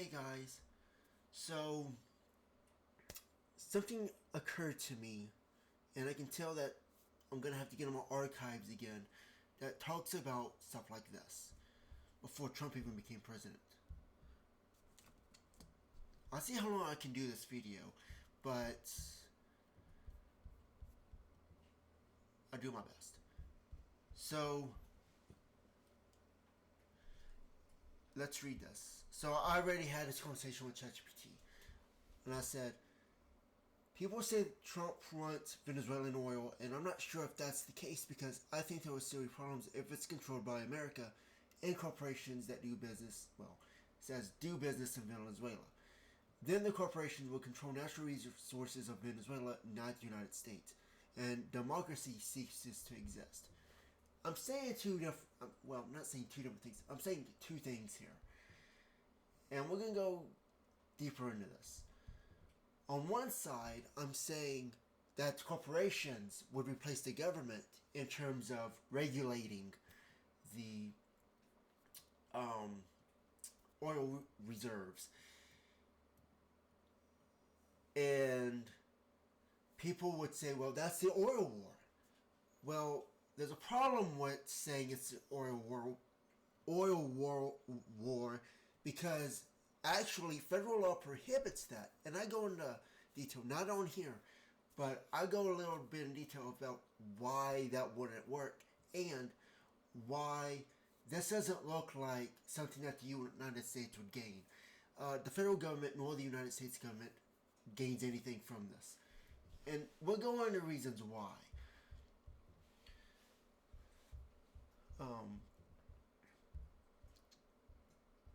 Hey guys, so something occurred to me, and I can tell that I'm gonna have to get in my archives again, that talks about stuff like this before Trump even became president. I'll see how long I can do this video, but I'll do my best. So let's read this. So I already had this conversation with ChatGPT, and I said, people say Trump wants Venezuelan oil, and I'm not sure if that's the case because I think there will still be problems if it's controlled by America and corporations that do business, well, it says do business in Venezuela. Then the corporations will control natural resources of Venezuela, not the United States, and democracy ceases to exist. I'm saying I'm not saying two different things. I'm saying two things here. And we're going to go deeper into this. On one side, I'm saying that corporations would replace the government in terms of regulating the oil reserves. And people would say, well, that's the oil war. Well, there's a problem with saying it's the oil war because actually federal law prohibits that. And I go into detail, not on here, but I go a little bit in detail about why that wouldn't work and why this doesn't look like something that the United States would gain. The federal government nor the United States government gains anything from this. And we'll go into reasons why.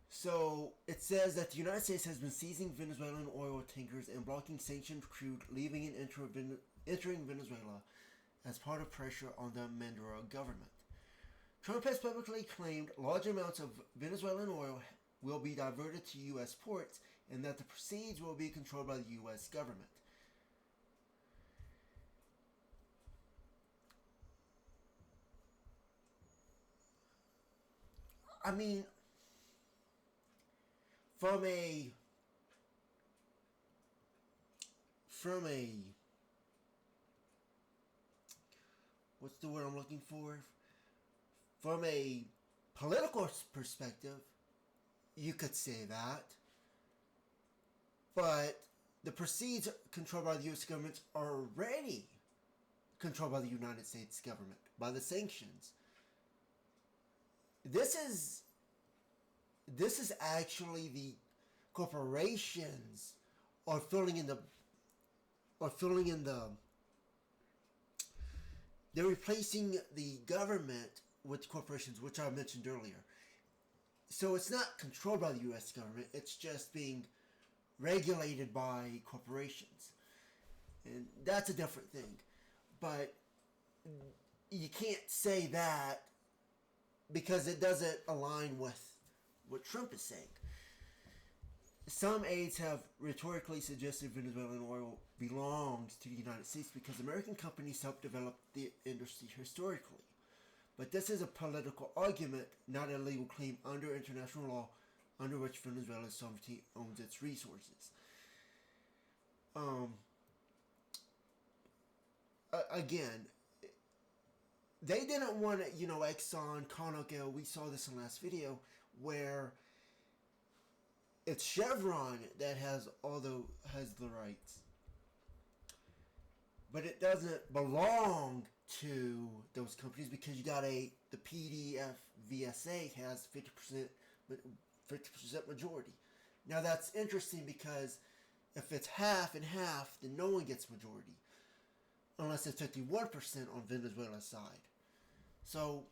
So it says that the United States has been seizing Venezuelan oil tankers and blocking sanctioned crude leaving and entering Venezuela as part of pressure on the Maduro government. Trump has publicly claimed large amounts of Venezuelan oil will be diverted to U.S. ports and that the proceeds will be controlled by the U.S. government. I mean, from a what's the word I'm looking for? From a political perspective, you could say that. But the proceeds controlled by the U.S. government are already controlled by the United States government, by the sanctions. This is actually the corporations are filling in the they're replacing the government with corporations, which I mentioned earlier. So it's not controlled by the U.S. government, it's just being regulated by corporations. And that's a different thing. But you can't say that because it doesn't align with what Trump is saying. Some aides have rhetorically suggested Venezuelan oil belongs to the United States because American companies helped develop the industry historically. But this is a political argument, not a legal claim under international law under which Venezuela's sovereignty owns its resources. Again, they didn't want to, Exxon, ConocoPhillips, we saw this in the last video, where it's Chevron that has the rights. But it doesn't belong to those companies because you got the PDVSA has 50% majority. Now that's interesting because if it's half and half, then no one gets majority. Unless it's 51% on Venezuela's side. So,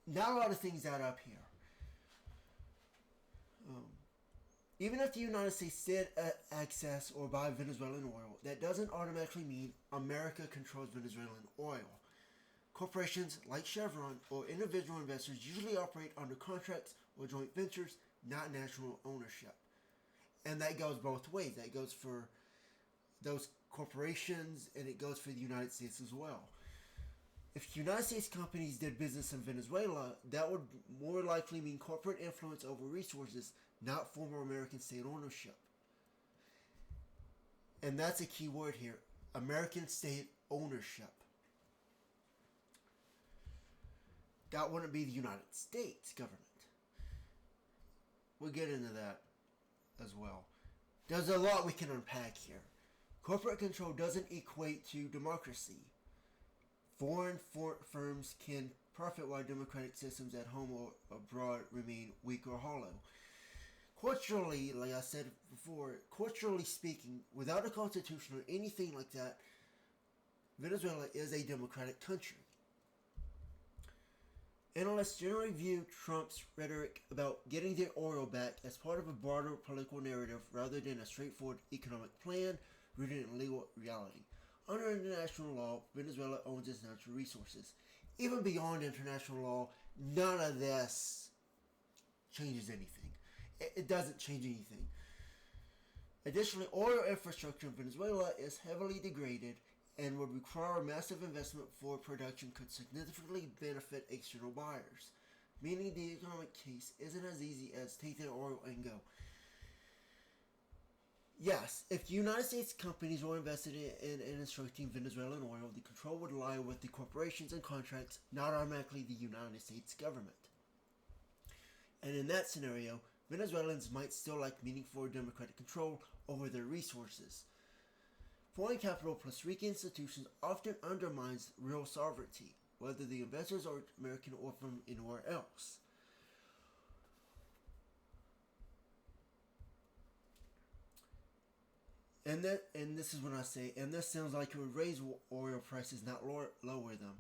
not a lot of things add up here. Even if the United States did access or buy Venezuelan oil, that doesn't automatically mean America controls Venezuelan oil. Corporations like Chevron or individual investors usually operate under contracts or joint ventures, not national ownership. And that goes both ways. That goes for those corporations and it goes for the United States as well. If United States companies did business in Venezuela, that would more likely mean corporate influence over resources, not former American state ownership. And that's a key word here: American state ownership. That wouldn't be the United States government. We'll get into that as well. There's a lot we can unpack here. Corporate control doesn't equate to democracy. Foreign firms can profit while democratic systems at home or abroad remain weak or hollow. Culturally, like I said before, culturally speaking, without a constitution or anything like that, Venezuela is a democratic country. Analysts generally view Trump's rhetoric about getting their oil back as part of a broader political narrative rather than a straightforward economic plan rooted in legal reality. Under international law, Venezuela owns its natural resources. Even beyond international law, none of this changes anything. It doesn't change anything. Additionally, oil infrastructure in Venezuela is heavily degraded and would require massive investment for production could significantly benefit external buyers, meaning the economic case isn't as easy as take their oil and go. Yes, if United States companies were invested in instructing Venezuelan oil, the control would lie with the corporations and contracts, not automatically the United States government. And in that scenario, Venezuelans might still like meaningful democratic control over their resources. Foreign capital plus weak institutions often undermines real sovereignty, whether the investors are American or from anywhere else. And this is when I say, and this sounds like it would raise oil prices, not lower them.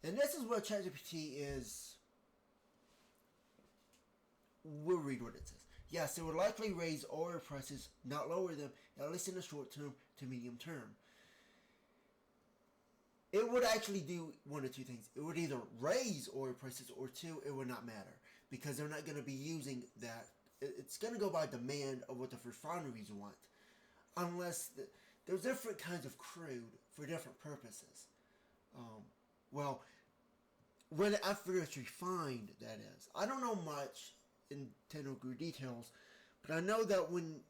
And this is what ChatGPT is. We'll read what it says. Yes, it would likely raise oil prices, not lower them, at least in the short term to medium term. It would actually do one of two things. It would either raise oil prices, or two, it would not matter. Because they're not going to be using that. It's going to go by demand of what the refineries want. Unless there's different kinds of crude for different purposes. Well, when after it's refined, that is. I don't know much in technical details, but I know that when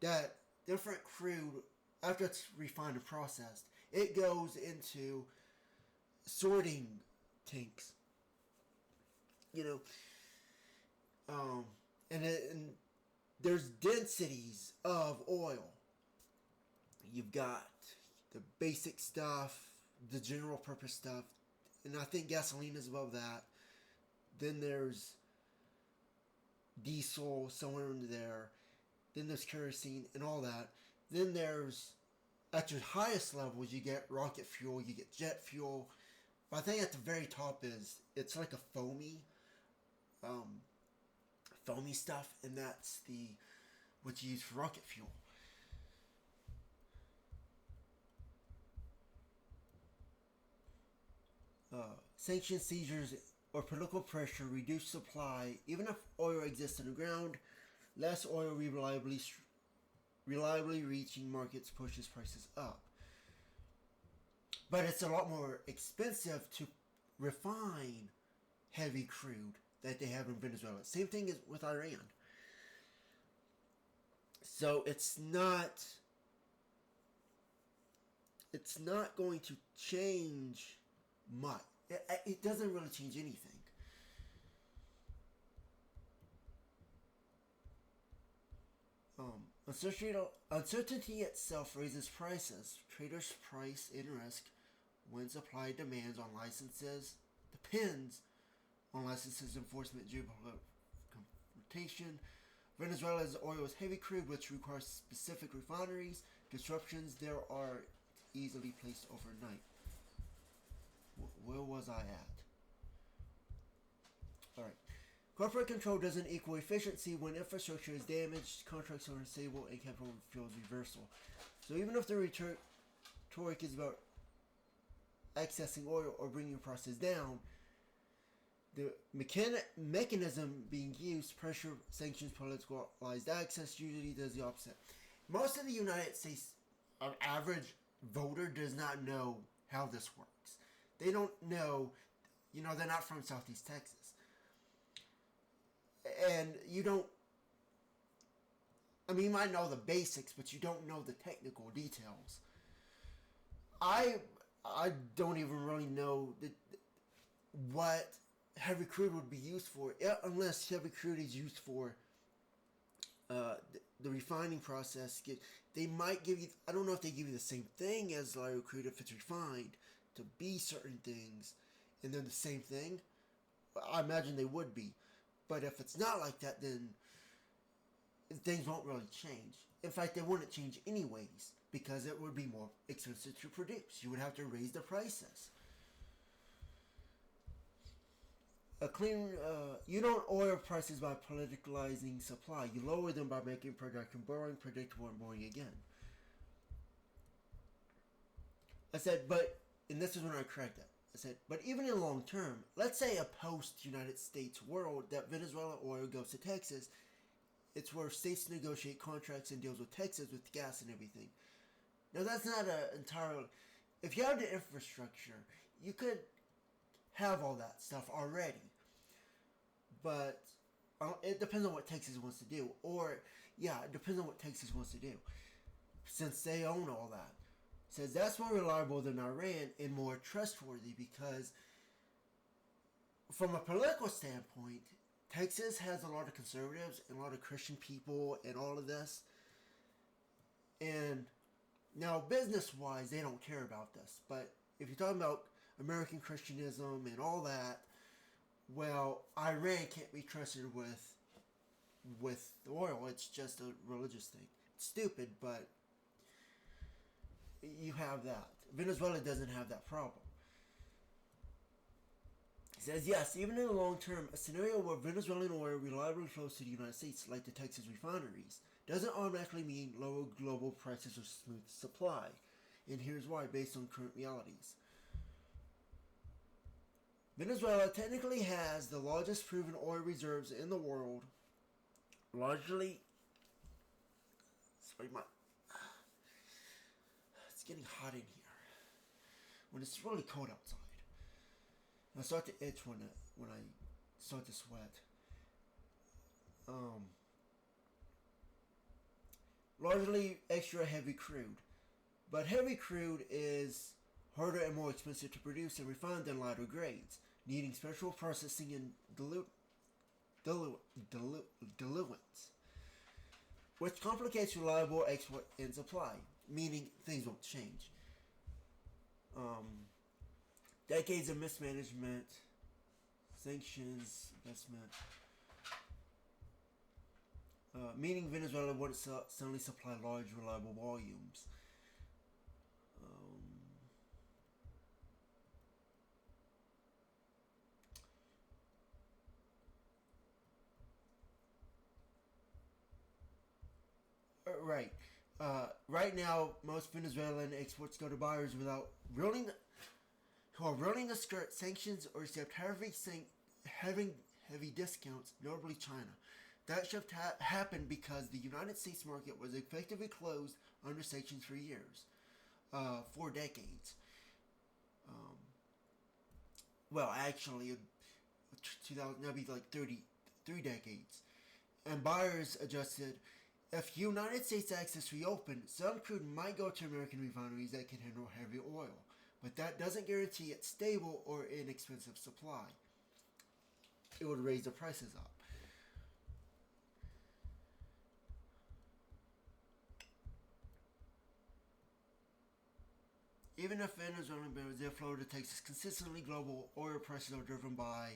that different crude, after it's refined and processed, it goes into sorting tanks. You know, and there's densities of oil. You've got the basic stuff, the general purpose stuff, and I think gasoline is above that. Then there's diesel somewhere in there. Then there's kerosene and all that. Then there's, at your highest levels, you get rocket fuel, you get jet fuel. But I think at the very top it's like a foamy stuff, and that's what you use for rocket fuel. Sanctions, seizures, or political pressure reduce supply. Even if oil exists underground, less oil reliably reaching markets pushes prices up. But it's a lot more expensive to refine heavy crude that they have in Venezuela. Same thing as with Iran. So it's not going to change much. It doesn't really change anything. Uncertainty itself raises prices. Traders price in risk when supply demands on licenses depends on licenses enforcement, geopolitical confrontation. Venezuela's oil is heavy crude, which requires specific refineries. Disruptions there are easily placed overnight. Where was I at? Alright. Corporate control doesn't equal efficiency. When infrastructure is damaged, contracts are unstable, and capital feels reversal. So even if the rhetoric is about accessing oil or bringing prices down, the mechanism being used, pressure, sanctions, politicalized access, usually does the opposite. Most of the United States, an average voter does not know how this works. They don't know, they're not from Southeast Texas. And you don't, I mean, you might know the basics, but you don't know the technical details. I I don't even really know what heavy crude would be used for, unless heavy crude is used for the refining process. They might give you, I don't know if they give you the same thing as lighter crude if it's refined to be certain things, and they're the same thing. I imagine they would be. But if it's not like that, then things won't really change. In fact, they wouldn't change anyways because it would be more expensive to produce. You would have to raise the prices. You don't oil prices by politicalizing supply. You lower them by making production boring, predictable, and boring again. I said, but, and this is when I correct that. I said, but even in long term, let's say a post-United States world that Venezuela oil goes to Texas, it's where states negotiate contracts and deals with Texas with gas and everything. Now that's not an entire. If you have the infrastructure, you could have all that stuff already. But it depends on what Texas wants to do. Or, yeah, it depends on what Texas wants to do. Since they own all that. Says that's more reliable than Iran and more trustworthy because, from a political standpoint, Texas has a lot of conservatives and a lot of Christian people and all of this. And now, business-wise, they don't care about this. But if you're talking about American Christianism and all that, well, Iran can't be trusted with oil. It's just a religious thing. It's stupid, but you have that. Venezuela doesn't have that problem. He says, yes, even in the long term, a scenario where Venezuelan oil reliably flows to the United States, like the Texas refineries, doesn't automatically mean lower global prices or smooth supply. And here's why, based on current realities. Venezuela technically has the largest proven oil reserves in the world, largely. Sorry, it's getting hot in here when it's really cold outside. I start to itch when I start to sweat. Largely extra heavy crude, but heavy crude is harder and more expensive to produce and refine than lighter grades, needing special processing and diluents, which complicates reliable export and supply, meaning things won't change. Decades of mismanagement, sanctions, investment, meaning Venezuela wouldn't suddenly supply large, reliable volumes. Right. Right now, most Venezuelan exports go to buyers who are willing to skirt sanctions or accept heavy discounts, notably China. That shift happened because the United States market was effectively closed under sanctions for years, 4 decades. Well, actually, 2000, that'd be like 33 decades. And buyers adjusted. If United States access reopened, some crude might go to American refineries that can handle heavy oil, but that doesn't guarantee it's stable or inexpensive supply. It would raise the prices up. Even if Venezuelan barrels are flow to Texas consistently, global oil prices are driven by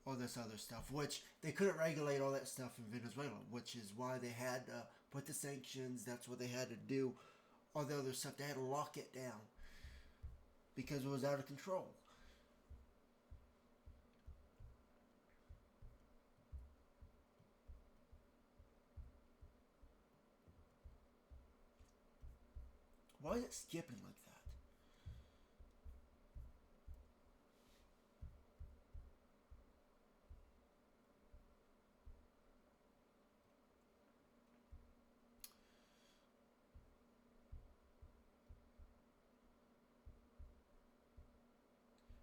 all this other stuff, which they couldn't regulate all that stuff in Venezuela, which is why they had to put the sanctions. That's what they had to do. All the other stuff, they had to lock it down because it was out of control. Why is it skipping like that?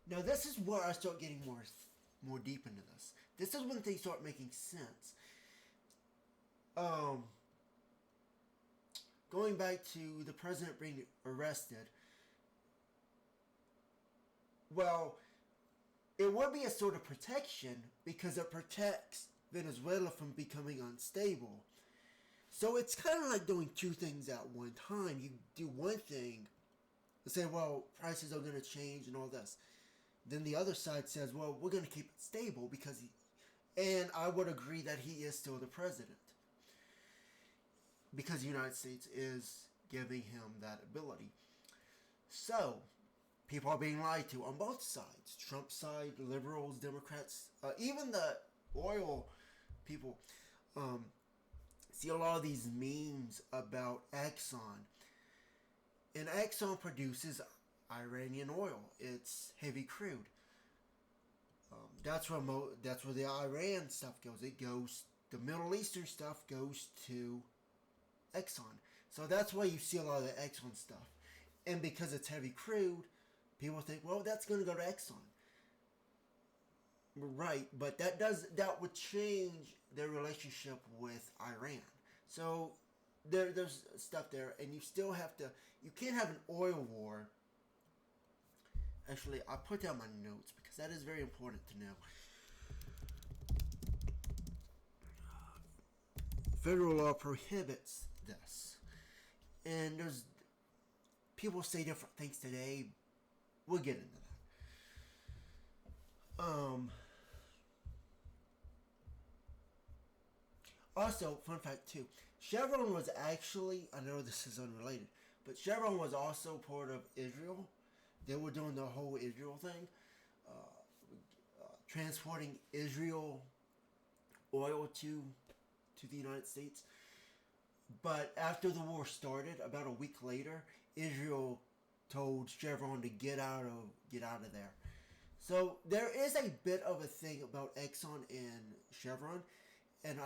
Now this is where I start getting more deep into this. This is when things start making sense. Um, Going back to the president being arrested, well, it would be a sort of protection because it protects Venezuela from becoming unstable. So it's kind of like doing two things at one time. You do one thing and say, well, prices are going to change and all this. Then the other side says, well, we're going to keep it stable because he. And I would agree that he is still the president because the United States is giving him that ability. So, people are being lied to on both sides. Trump's side, liberals, Democrats, even the oil people. See a lot of these memes about Exxon. And Exxon produces Iranian oil. It's heavy crude. That's where the Iran stuff goes. It goes, the Middle Eastern stuff goes to Exxon. So that's why you see a lot of the Exxon stuff. And because it's heavy crude, people think, well, that's going to go to Exxon. Right, but that would change their relationship with Iran. So there's stuff there, and you still have to. You can't have an oil war. Actually, I put down my notes because that is very important to know. Federal law prohibits this, and there's people say different things today. We'll get into that. Also, fun fact too, Chevron was actually, I know this is unrelated, but Chevron was also part of Israel. They were doing the whole Israel thing, transporting Israel oil to the United States. But after the war started, about a week later, Israel told Chevron to get out of there. So there is a bit of a thing about Exxon and Chevron, and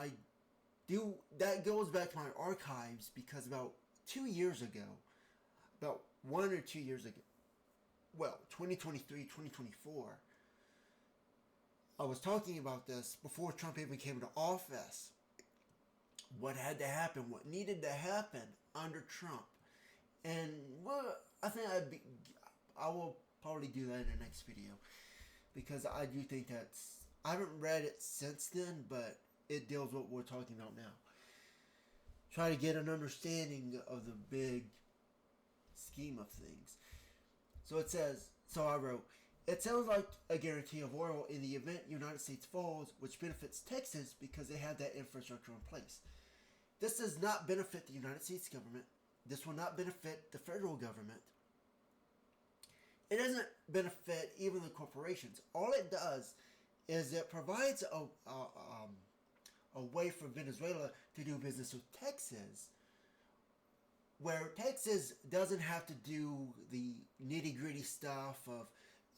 that goes back to my archives because about 2 years ago, about 1 or 2 years ago, well, 2023, 2024, I was talking about this before Trump even came into office. What had to happen, what needed to happen under Trump. And well, I think I will probably do that in the next video because I do think I haven't read it since then, but it deals with what we're talking about now. Try to get an understanding of the big scheme of things. So I wrote, it sounds like a guarantee of oil in the event United States falls, which benefits Texas because they have that infrastructure in place. This does not benefit the United States government. This will not benefit the federal government. It doesn't benefit even the corporations. All it does is it provides a way for Venezuela to do business with Texas, where Texas doesn't have to do the nitty-gritty stuff of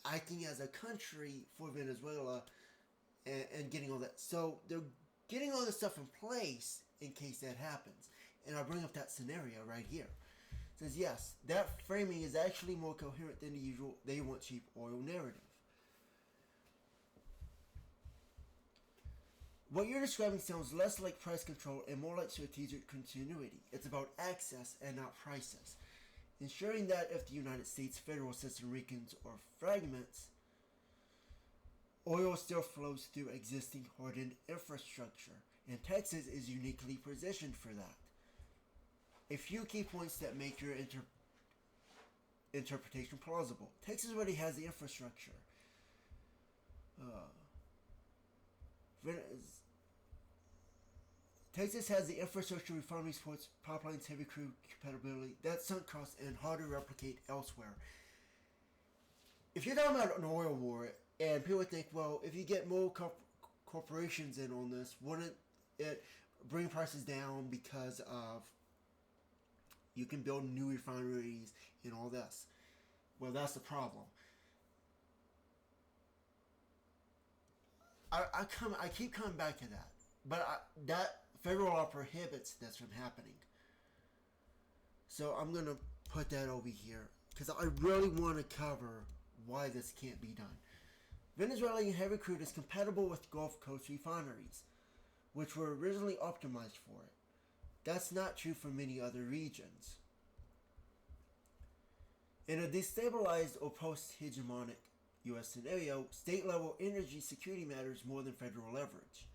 acting as a country for Venezuela and getting all that. So they're getting all this stuff in place in case that happens. And I bring up that scenario right here. It says, yes, that framing is actually more coherent than the usual they want cheap oil narrative. What you're describing sounds less like price control and more like strategic continuity. It's about access and not prices. Ensuring that if the United States federal system weakens or fragments, oil still flows through existing hardened infrastructure, and Texas is uniquely positioned for that. A few key points that make your interpretation plausible. Texas already has the infrastructure. Texas has the infrastructure, refineries, ports, pipelines, heavy crude compatibility that sunk costs and hard to replicate elsewhere. If you're talking about an oil war, and people think, well, if you get more corporations in on this, wouldn't it bring prices down because of you can build new refineries and all this? Well, that's the problem. I keep coming back to that, but that federal law prohibits this from happening. So I'm gonna put that over here because I really want to cover why this can't be done. Venezuelan heavy crude is compatible with Gulf Coast refineries, which were originally optimized for it. That's not true for many other regions. In a destabilized or post-hegemonic U.S. scenario, state-level energy security matters more than federal leverage.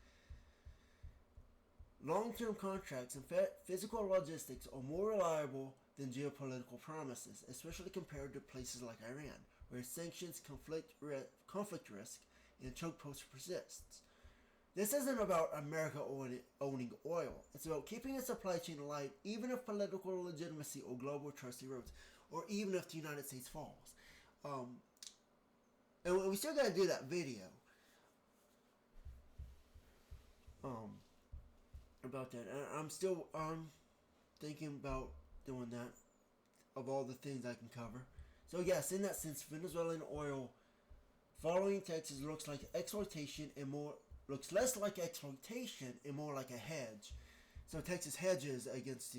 Long-term contracts and physical logistics are more reliable than geopolitical promises, especially compared to places like Iran, where sanctions, conflict risk, and choke posts persists. This isn't about America owning oil. It's about keeping a supply chain alive even if political legitimacy or global trust erodes, or even if the United States falls. And we still gotta do that video about that. And I'm still thinking about doing that, of all the things I can cover. So yes, in that sense, Venezuelan oil following Texas looks like exploitation and looks less like exploitation and more like a hedge. So Texas hedges against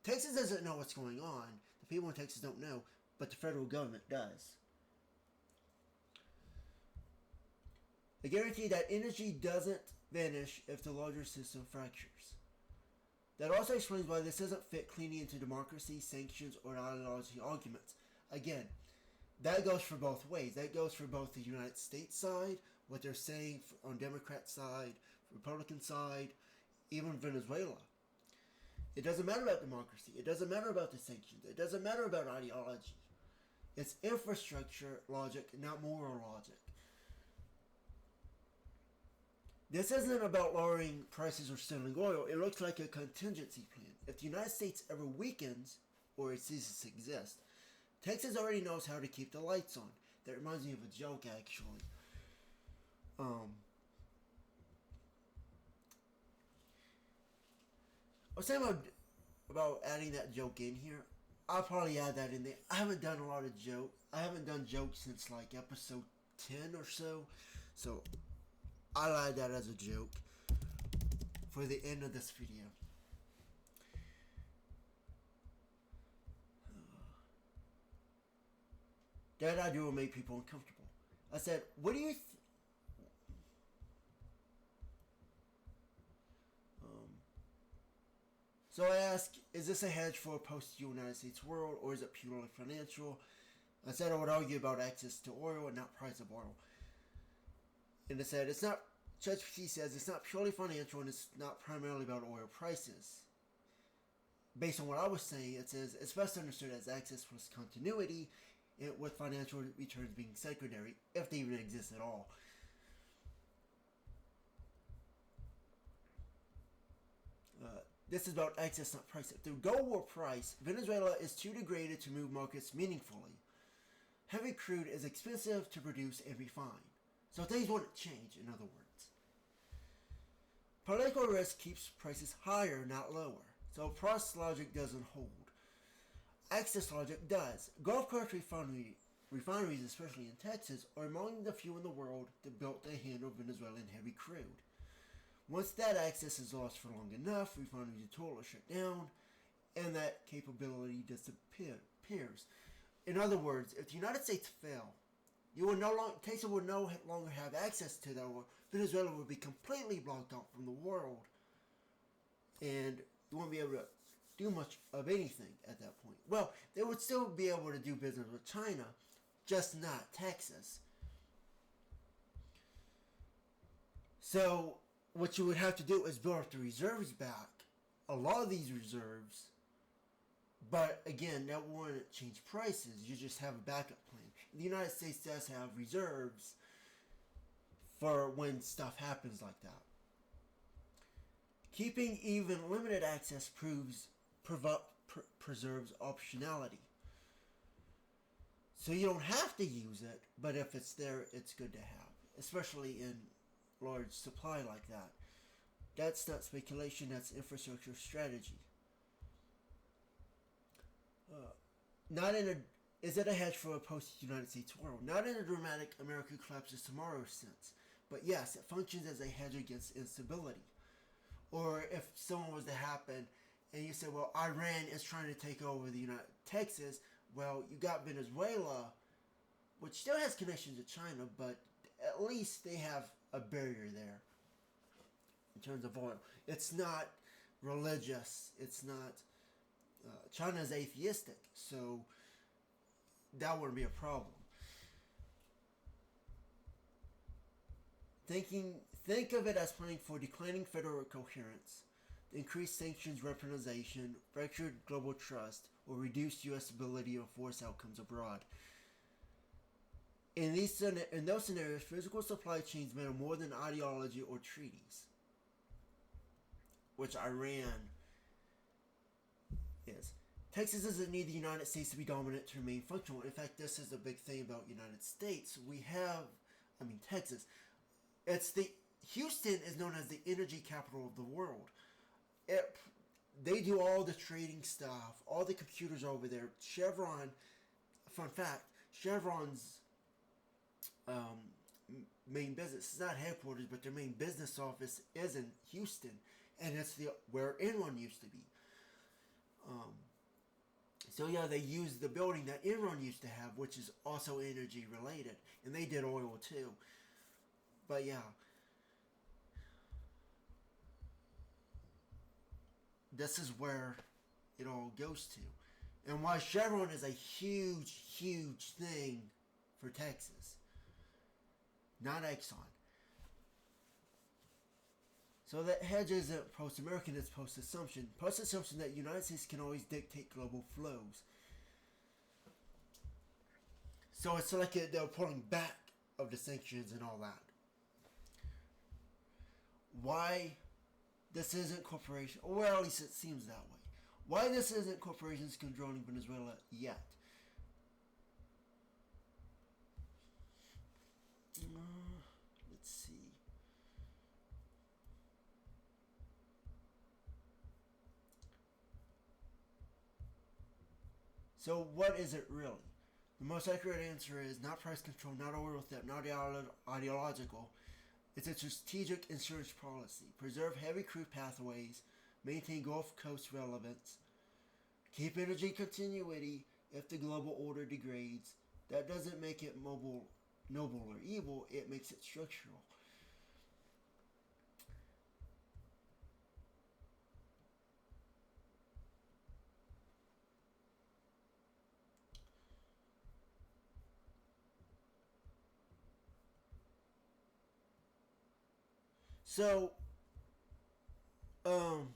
Texas doesn't know what's going on. The people in Texas don't know, but the federal government does. A guarantee that energy doesn't vanish if the larger system fractures. That also explains why this doesn't fit cleanly into democracy, sanctions, or ideology arguments. Again, that goes for both ways. That goes for both the United States side, what they're saying on Democrat side, Republican side, even Venezuela. It doesn't matter about democracy. It doesn't matter about the sanctions. It doesn't matter about ideology. It's infrastructure logic, not moral logic. This isn't about lowering prices or stealing oil. It looks like a contingency plan. If the United States ever weakens, or it ceases to exist, Texas already knows how to keep the lights on. That reminds me of a joke, actually. I was saying about adding that joke in here. I'll probably add that in there. I haven't done a lot of jokes. I haven't done jokes since like episode 10 or so. So I'll add that as a joke for the end of this video. That idea will make people uncomfortable. I said, what do you So I asked, is this a hedge for a post-United States world, or is it purely financial? I said I would argue about access to oil and not price of oil. And I said, it's not, ChatGPT says it's not purely financial and it's not primarily about oil prices. Based on what I was saying, it says it's best understood as access plus continuity, with financial returns being secondary, if they even exist at all. This is about access, not price. If the goal were price, Venezuela is too degraded to move markets meaningfully. Heavy crude is expensive to produce and refine. So things wouldn't change, in other words. Political risk keeps prices higher, not lower. So price logic doesn't hold. Access logic does. Gulf Coast refineries, especially in Texas, are among the few in the world that built to handle Venezuelan heavy crude. Once that access is lost for long enough, refineries are total or shut down, and that capability disappears. In other words, if the United States fell, Texas would no longer have access to that oil. Venezuela would be completely blocked out from the world, and you won't be able to do much of anything at that point. Well, they would still be able to do business with China, just not Texas. So what you would have to do is build up the reserves back, a lot of these reserves, but again, that wouldn't change prices. You just have a backup plan. The United States does have reserves for when stuff happens like that. Keeping even limited access preserves optionality. So you don't have to use it, but if it's there, it's good to have, especially in large supply like that. That's not speculation, that's infrastructure strategy. Is it a hedge for a post-United States world? Not in a dramatic America collapses tomorrow sense, but yes, it functions as a hedge against instability. Or if someone was to happen and you say, well, Iran is trying to take over the Texas, well, you got Venezuela. which still has connections to China, but at least they have a barrier there in terms of oil. It's not religious. It's not. China is atheistic, so that wouldn't be a problem. Think of it as planning for declining federal coherence, increased sanctions weaponization, fractured global trust, or reduced U.S. ability to enforce outcomes abroad. In those scenarios, physical supply chains matter more than ideology or treaties, which Iran is. Texas doesn't need the United States to be dominant to remain functional. In fact, this is the big thing about United States. Texas. Houston is known as the energy capital of the world. They do all the trading stuff, all the computers over there. Fun fact, Chevron's main business is not headquarters, but their main business office is in Houston, and it's where Enron used to be. So yeah, they used the building that Enron used to have, which is also energy related, and they did oil too. But yeah, this is where it all goes to, and why Chevron is a huge, huge thing for Texas, not Exxon. So that hedge isn't post-American, it's post-assumption. Post-assumption that the United States can always dictate global flows. So it's like they're pulling back of the sanctions and all that. Why this isn't corporation, well, at least it seems that way. Why this isn't corporations controlling Venezuela yet? Let's see. So what is it really? The most accurate answer is not price control, not oil theft, not ideological. It's a strategic insurance policy. Preserve heavy crude pathways, maintain Gulf Coast relevance, keep energy continuity if the global order degrades. That doesn't make it noble or evil, it makes it structural. So, um,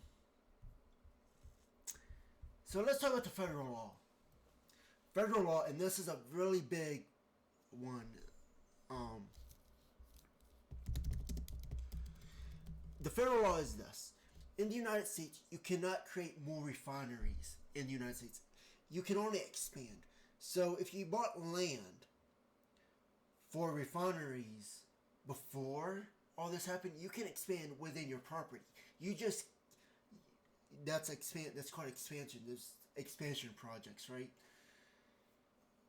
so let's talk about the federal law. Federal law, and this is a really big one. The federal law is this. In the United States, you cannot create more refineries in the United States. You can only expand. So if you bought land for refineries before all this happened, you can expand within your property. That's called expansion. There's expansion projects, right?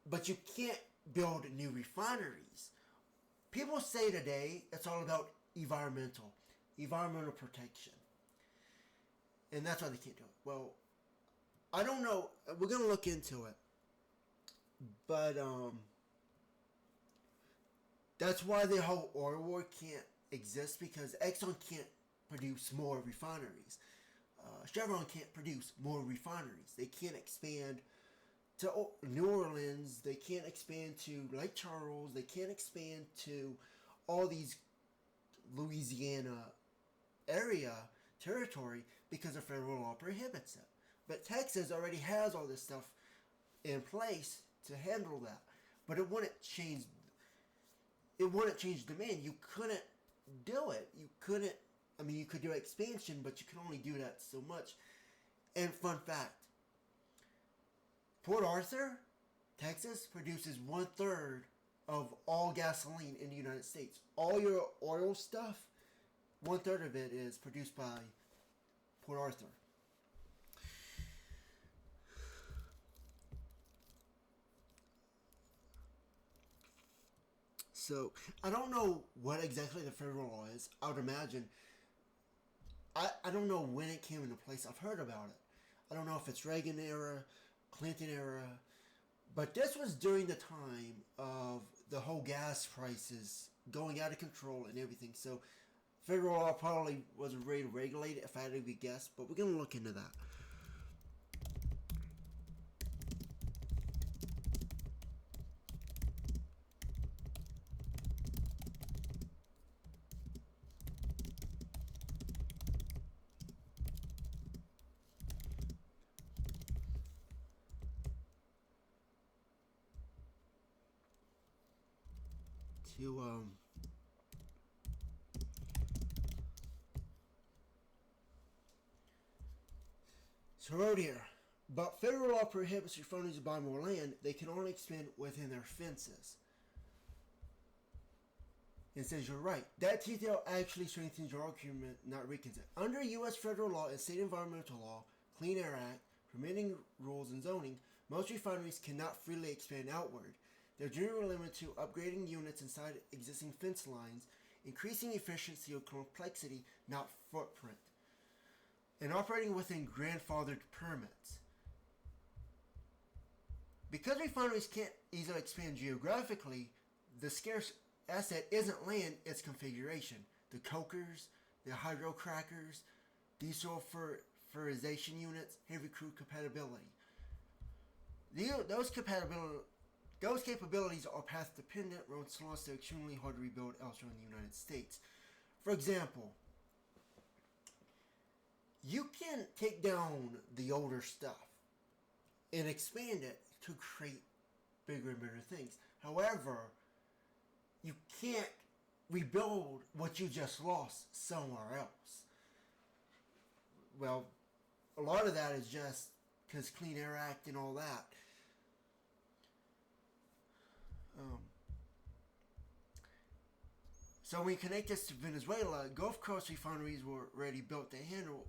But you can't build new refineries. People say today it's all about environmental protection. And that's why they can't do it. Well, I don't know. We're going to look into it. But that's why the whole oil war can't exist, because Exxon can't produce more refineries. Chevron can't produce more refineries. They can't expand to New Orleans. They can't expand to Lake Charles. They can't expand to all these Louisiana area territory because the federal law prohibits it. But Texas already has all this stuff in place to handle that. But it wouldn't change. It wouldn't change demand. You couldn't do it. You couldn't. I mean, you could do expansion, but you can only do that so much. And fun fact: Port Arthur, Texas, produces 1/3 of all gasoline in the United States. All your oil stuff, 1/3 of it is produced by Port Arthur. So I don't know what exactly the federal law is. I would imagine. I don't know when it came into place. I've heard about it. I don't know if it's Reagan era, Clinton era, But this was during the time of the whole gas prices going out of control and everything. So federal law probably wasn't ready to regulate it, if I had to guess. But we're going to look into that. To So right here, but federal law prohibits refineries to buy more land. They can only expand within their fences. It says you're right. That detail actually strengthens your argument, not weakens it. Under U.S. federal law and state environmental law, Clean Air Act, permitting rules and zoning, most refineries cannot freely expand outward. They're generally limited to upgrading units inside existing fence lines, increasing efficiency or complexity, not footprint, and operating within grandfathered permits. Because refineries can't easily expand geographically, the scarce asset isn't land, it's configuration. The cokers, the hydrocrackers, desulfurization units, heavy crude compatibility. Those capabilities are path dependent, road slots that are extremely hard to rebuild elsewhere in the United States. For example, you can take down the older stuff and expand it to create bigger and better things. However, you can't rebuild what you just lost somewhere else. Well, a lot of that is just because Clean Air Act and all that. So when you connect this to Venezuela, Gulf Coast refineries were already built to handle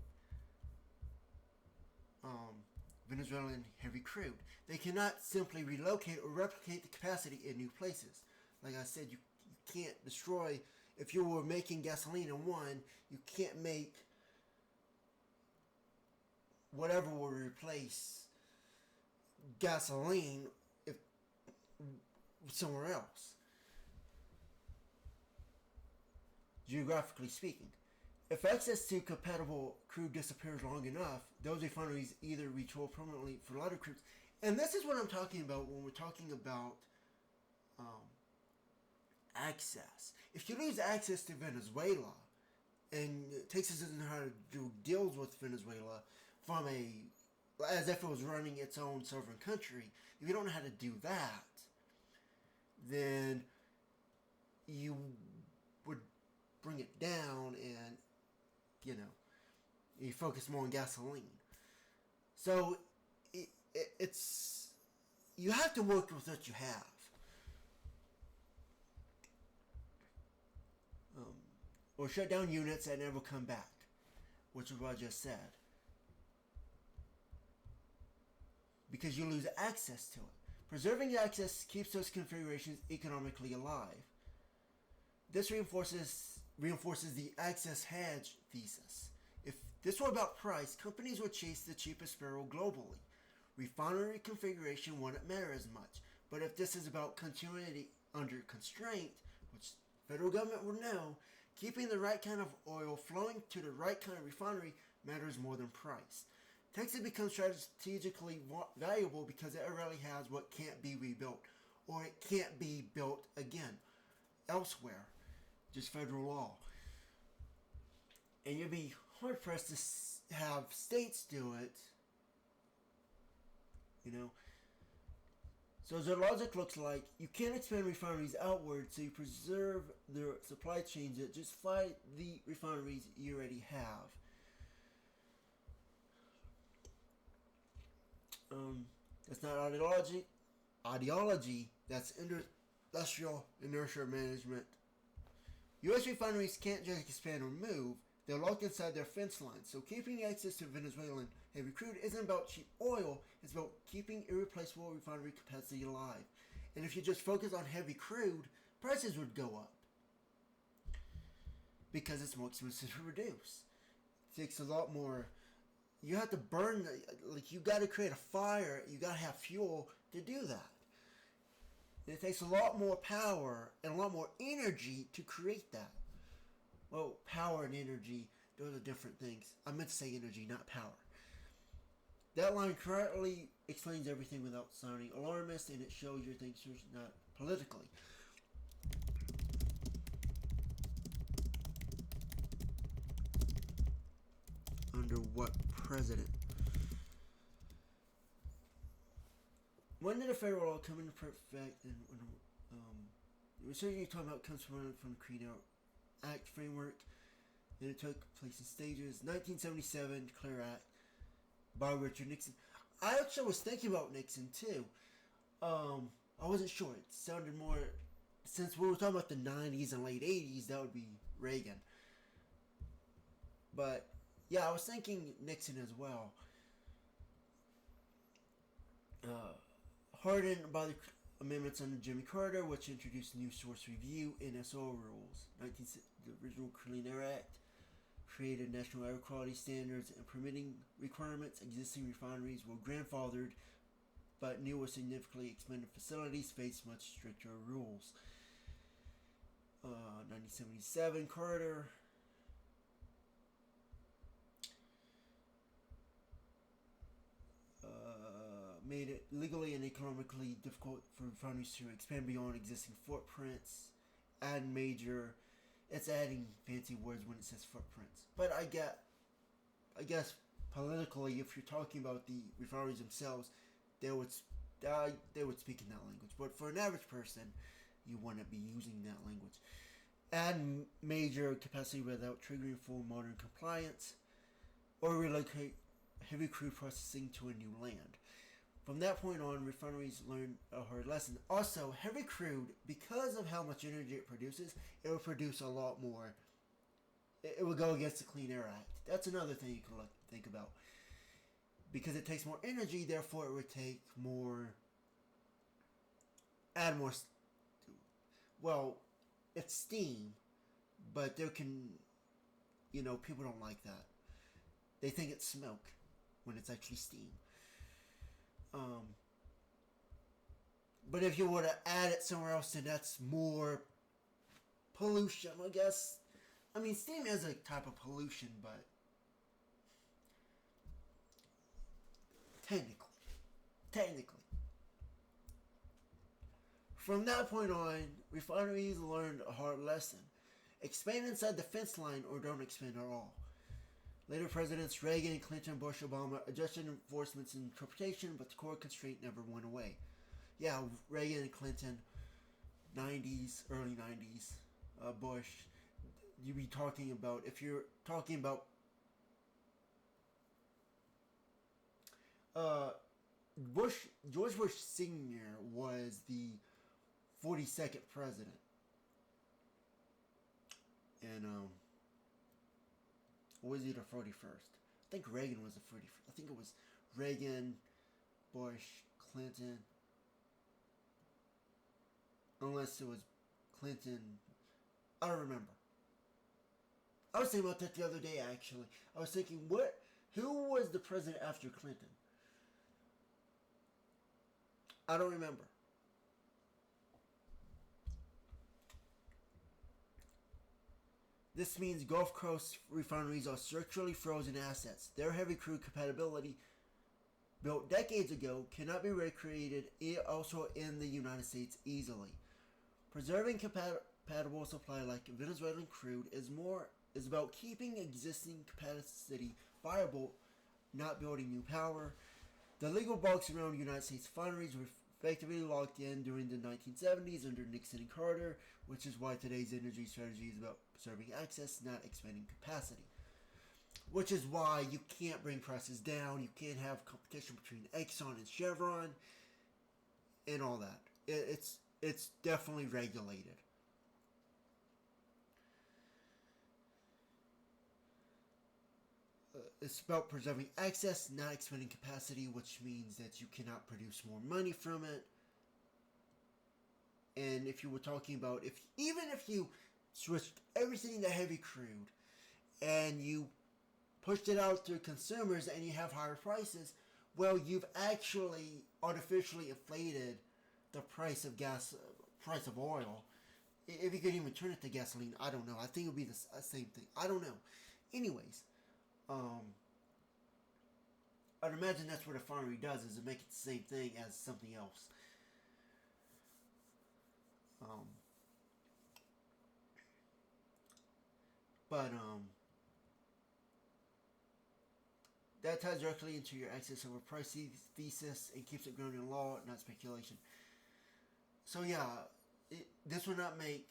Venezuelan heavy crude. They cannot simply relocate or replicate the capacity in new places. Like I said, you can't destroy. If you were making gasoline in one, you can't make whatever will replace gasoline if somewhere else. Geographically speaking, if access to compatible crude disappears long enough, those refineries either retool permanently for lighter crudes. And this is what I'm talking about when we're talking about access. If you lose access to Venezuela, and Texas doesn't know how to do deals with Venezuela from as if it was running its own sovereign country, if you don't know how to do that, then you would bring it down and, you focus more on gasoline. So it's you have to work with what you have. Or shut down units that never come back, which is what I just said. Because you lose access to it. Preserving access keeps those configurations economically alive. This reinforces the access hedge thesis. If this were about price, companies would chase the cheapest barrel globally. Refinery configuration wouldn't matter as much. But if this is about continuity under constraint, which the federal government will know, keeping the right kind of oil flowing to the right kind of refinery matters more than price. Texas becomes strategically valuable because it already has what can't be rebuilt, or it can't be built again elsewhere. Just federal law. And you'd be hard pressed to have states do it. So as the logic looks like, you can't expand refineries outward, so you preserve their supply chains that justify the refineries you already have. That's not ideology. That's industrial inertia management. U.S. refineries can't just expand or move. They're locked inside their fence lines. So keeping access to Venezuelan heavy crude isn't about cheap oil. It's about keeping irreplaceable refinery capacity alive. And if you just focus on heavy crude, prices would go up. Because it's more expensive to produce. It takes a lot more. You have to burn, you got to create a fire. You got to have fuel to do that. It takes a lot more power and a lot more energy to create that. Well, power and energy, those are different things. I meant to say energy, not power. That line correctly explains everything without sounding alarmist, and it shows your things not politically. Under what president? When did a federal law come into effect? And the research you're talking about comes from the Clean Air Act framework, and it took place in stages. 1977 Declare Act by Richard Nixon. I actually was thinking about Nixon too. I wasn't sure. It sounded more, since we were talking about the 90s and late 80s, that would be Reagan. But yeah, I was thinking Nixon as well. Hardened by the amendments under Jimmy Carter, which introduced new source review NSO rules. The original Clean Air Act created national air quality standards and permitting requirements. Existing refineries were grandfathered, but new or significantly expanded facilities faced much stricter rules. 1977 Carter. Made it legally and economically difficult for refineries to expand beyond existing footprints. It's adding fancy words when it says footprints. But I guess politically, if you're talking about the refineries themselves, they would speak in that language. But for an average person, you wouldn't be using that language. Add major capacity without triggering full modern compliance, or relocate heavy crude processing to a new land. From that point on, refineries learned a hard lesson. Also, heavy crude, because of how much energy it produces, it will produce a lot more. It will go against the Clean Air Act. That's another thing you can think about. Because it takes more energy, therefore it would take more... add more... well, it's steam, but there can... people don't like that. They think it's smoke when it's actually steam. But if you were to add it somewhere else, then that's more pollution, I guess. I mean, steam is a type of pollution, but technically. From that point on, refineries learned a hard lesson. Expand inside the fence line or don't expand at all. Later presidents Reagan, Clinton, Bush, Obama adjusted enforcement's interpretation, but the core constraint never went away. Yeah, Reagan and Clinton, 90s, early 90s, Bush, you'd be talking about, if you're talking about George Bush Sr. was the 42nd president. And, was he the 41st? I think Reagan was the 41st. I think it was Reagan, Bush, Clinton. Unless it was Clinton. I don't remember. I was thinking about that the other day, actually. I was thinking, who was the president after Clinton? I don't remember. This means Gulf Coast refineries are structurally frozen assets. Their heavy crude compatibility, built decades ago, cannot be recreated also in the United States easily. Preserving compatible supply like Venezuelan crude is about keeping existing capacity viable, not building new power. The legal box around United States refineries were effectively locked in during the 1970s under Nixon and Carter, which is why today's energy strategy is about preserving access, not expanding capacity. Which is why you can't bring prices down, you can't have competition between Exxon and Chevron, and all that. It's definitely regulated. It's about preserving access, not expanding capacity, which means that you cannot produce more money from it. And if you were talking about, even if you switched everything to heavy crude and you pushed it out to consumers and you have higher prices, well, you've actually artificially inflated the price of gas, price of oil. If you could even turn it to gasoline, I don't know. I think it would be the same thing. I don't know. Anyways, I'd imagine that's what a refinery does, is to make it the same thing as something else. Um, but that ties directly into your excess over price thesis and keeps it grounded in law, not speculation. So yeah, this would not make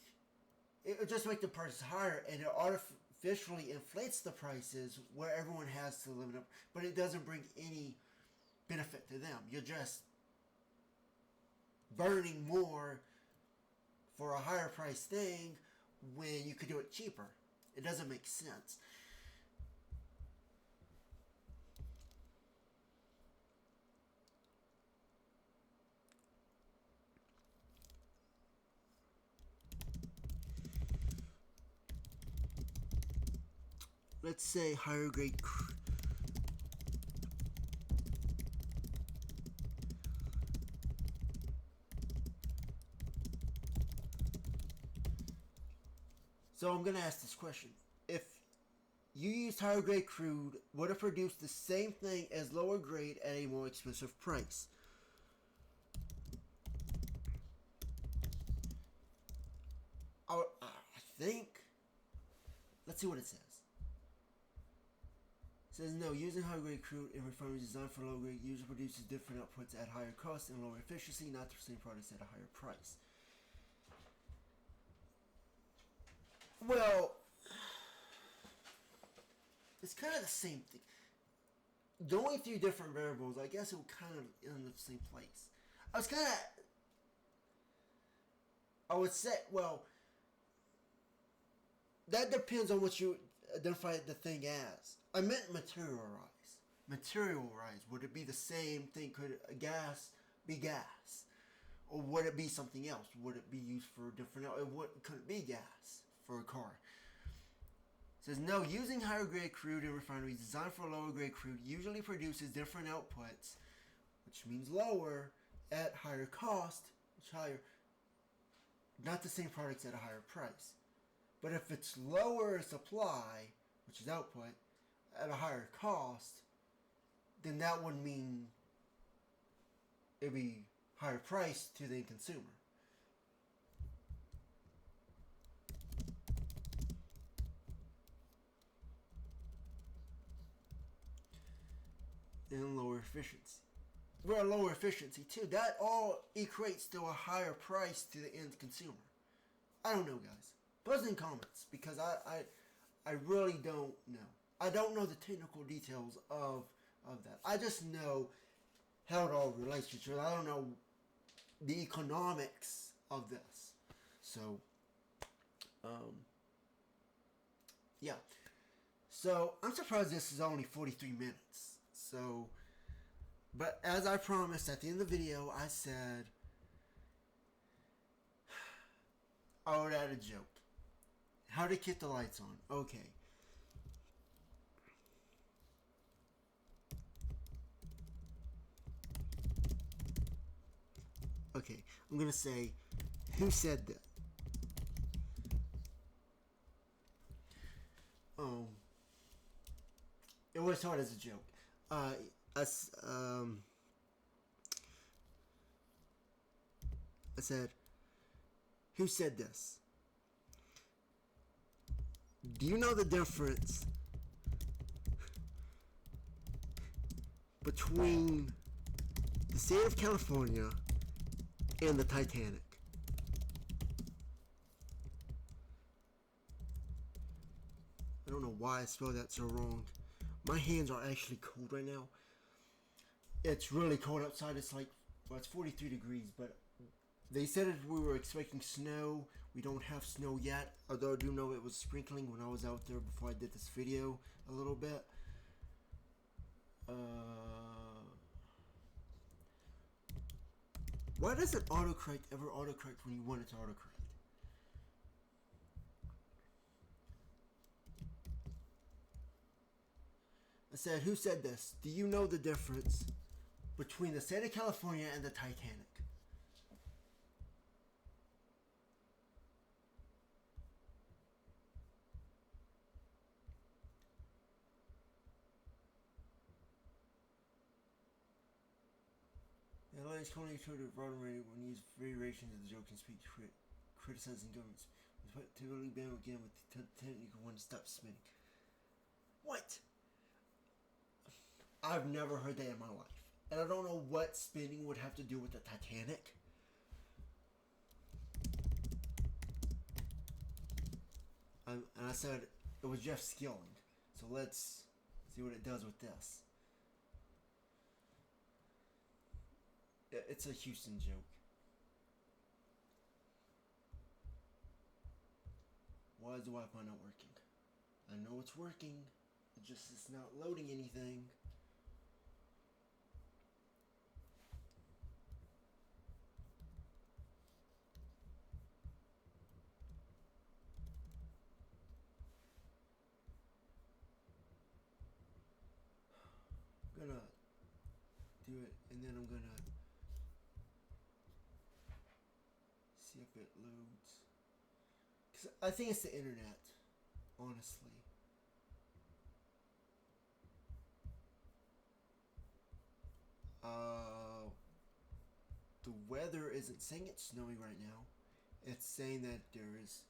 it would just make the prices higher, and it artificially inflates the prices where everyone has to live up, but it doesn't bring any benefit to them. You're just burning more for a higher price thing when you could do it cheaper. It doesn't make sense. Let's say higher grade So I'm going to ask this question. If you used higher grade crude, would it produce the same thing as lower grade at a more expensive price? I think. Let's see what it says. It says no, using higher grade crude in refineries designed for low grade usually produces different outputs at higher cost and lower efficiency, not the same products at a higher price. Well, it's kind of the same thing. Going through different variables, I guess it would kind of end up the same place. I would say, well, that depends on what you identify the thing as. I meant materialize. Materialize. Would it be the same thing? Could a gas be gas? Or would it be something else? Would it be used for different... Could it be gas for a car? It says, no, using higher grade crude in refineries designed for lower grade crude usually produces different outputs, which means lower, at higher cost, which higher... Not the same products at a higher price. But if it's lower supply, which is output, at a higher cost, then that would mean it'd be higher price to the consumer. And lower efficiency. Well, lower efficiency too. That all equates to a higher price to the end consumer. I don't know, guys. Post in comments, because I really don't know. I don't know the technical details of that. I just know how it all relates to each other. I don't know the economics of this. So, yeah. So, I'm surprised this is only 43 minutes. So, but as I promised at the end of the video, I said I would add a joke. How to keep the lights on. Okay. Okay, I'm gonna say, who said that? It was hard as a joke. I said, who said this? Do you know the difference between the state of California and the Titanic? I don't know why I spelled that so wrong. My hands are actually cold right now. It's really cold outside. It's like, well, it's 43 degrees, but they said we were expecting snow. We don't have snow yet, although I do know it was sprinkling when I was out there before I did this video a little bit. Why doesn't autocorrect ever autocorrect when you want it to autocorrect? I said, who said this? Do you know the difference between the state of California and the Titanic? punchlines calling each other vulnerable when used variations of the joke in speech criticizing governments. But typically began again with the technique of one stop spinning. What? I've never heard that in my life. And I don't know what spinning would have to do with the Titanic. And I said it was Jeff Skilling. So let's see what it does with this. It's a Houston joke. Why is the Wi-Fi not working? I know it's working. It's not loading anything. I'm gonna do it, and then I'm gonna see if it loads. Cause I think it's the internet, honestly. The weather isn't saying it's snowy right now. It's saying that there is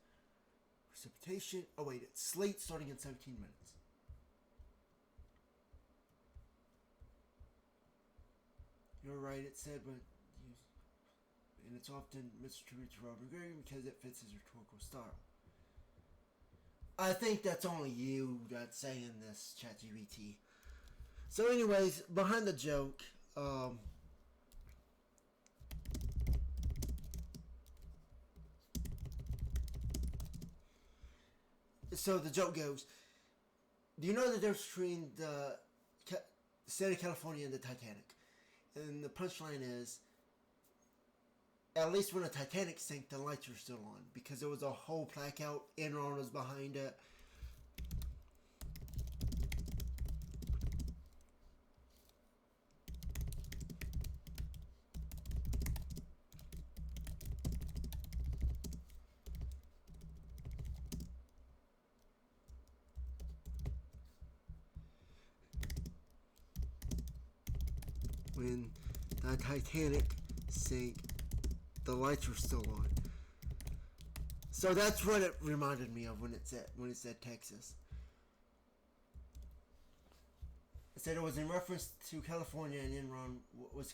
precipitation. Oh wait, it's sleet starting in 17 minutes. You're right, it said, but and it's often misattributed to Robert Gregory because it fits his rhetorical style. I think that's only you that's saying this, ChatGPT. So anyways, behind the joke, so the joke goes, do you know the difference between the state of California and the Titanic? And the punchline is, at least when the Titanic sank, the lights were still on because there was a whole blackout. Enron was behind it. When the Titanic sank, the lights were still on. So that's what it reminded me of when it said Texas. It said it was in reference to California and Enron was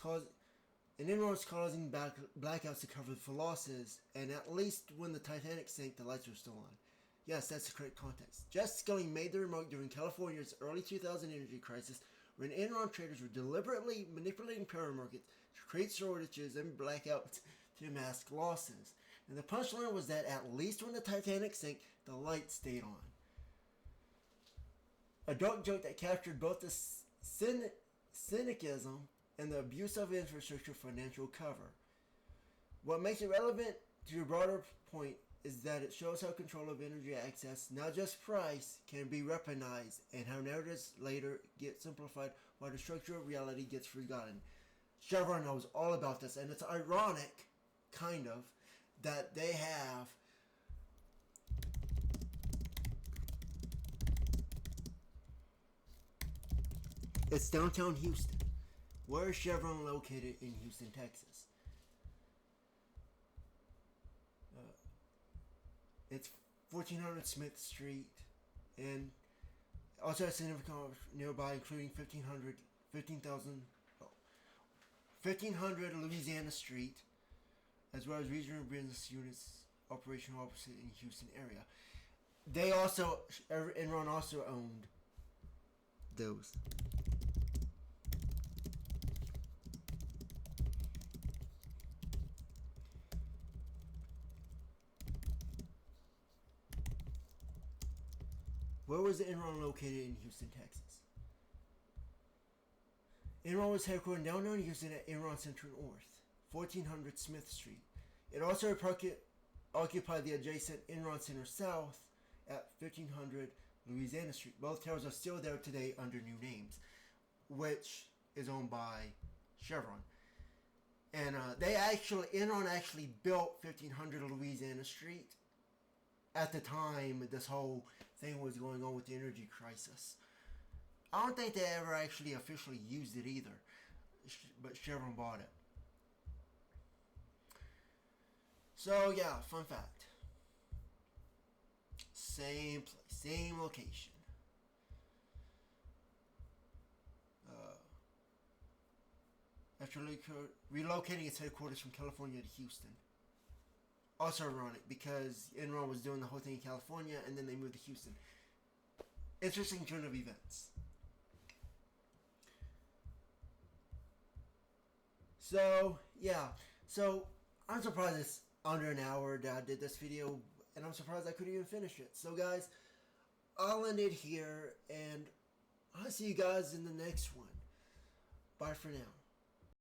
causing blackouts to cover for losses, and at least when the Titanic sank, the lights were still on. Yes, that's the correct context. Jeff Skilling made the remark during California's early 2000 energy crisis, when Enron traders were deliberately manipulating power markets to create shortages and blackouts to mask losses. And the punchline was that at least when the Titanic sank, the lights stayed on. A dark joke that captured both the cynicism and the abuse of infrastructure for financial cover. What makes it relevant to your broader point is that it shows how control of energy access, not just price, can be weaponized, and how narratives later get simplified while the structure of reality gets forgotten. Chevron knows all about this, and it's ironic, kind of, that they have it's downtown Houston. Where is Chevron located in Houston, Texas? It's 1400 Smith Street, and also has significant nearby, including 1500 Louisiana Street, as well as regional business units operational opposite in Houston area. Enron also owned those. Where was Enron located in Houston, Texas? Enron was headquartered in downtown Houston at Enron Central North, 1400 Smith Street. It also occupied the adjacent Enron Center South at 1500 Louisiana Street. Both towers are still there today under new names, which is owned by Chevron. And Enron actually built 1500 Louisiana Street at the time this whole thing was going on with the energy crisis. I don't think they ever actually officially used it either, but Chevron bought it. So yeah, fun fact. Same place, same location. After relocating its headquarters from California to Houston. Also ironic because Enron was doing the whole thing in California and then they moved to Houston. Interesting turn of events. So, yeah. So, I'm surprised it's under an hour that I did this video, and I'm surprised I couldn't even finish it. So, guys, I'll end it here, and I'll see you guys in the next one. Bye for now.